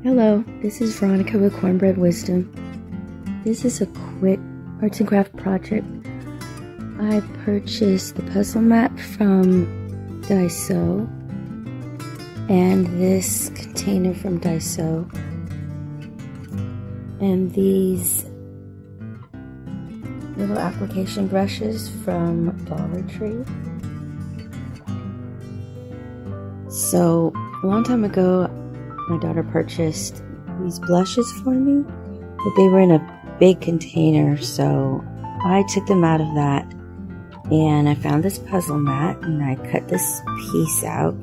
Hello, this is Veronica with Cornbread Wisdom. This is a quick arts and craft project. I purchased the puzzle mat from Daiso and this container from Daiso and these little application brushes from Dollar Tree. So a long time ago, my daughter purchased these blushes for me, but they were in a big container, so I took them out of that and I found this puzzle mat and I cut this piece out,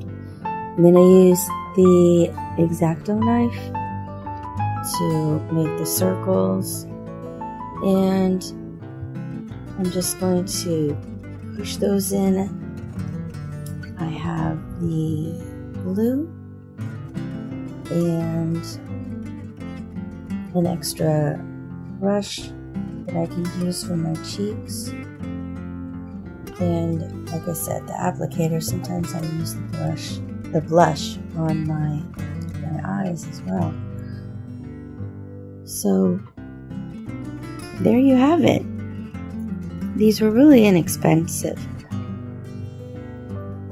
and then I used the X-Acto knife to make the circles, and I'm just going to push those in. I have the glue and an extra brush that I can use for my cheeks, and like I said, the applicator. Sometimes I use the blush on my eyes as well. So there you have it. These were really inexpensive.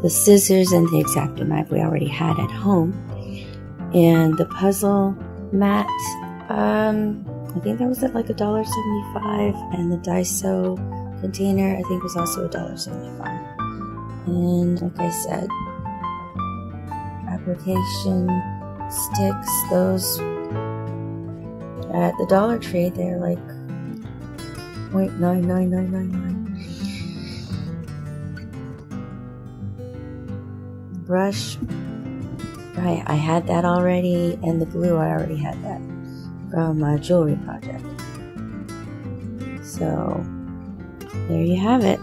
The scissors and the X-Acto knife we already had at home. And the puzzle mat, I think that was at like $1.75, and the Daiso container I think was also $1.75. And like I said, application sticks, those at the Dollar Tree, they're like $0.99999. Brush, I had that already, and the glue, I already had that from a jewelry project. So there you have it.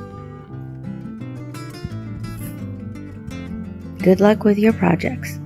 Good luck with your projects.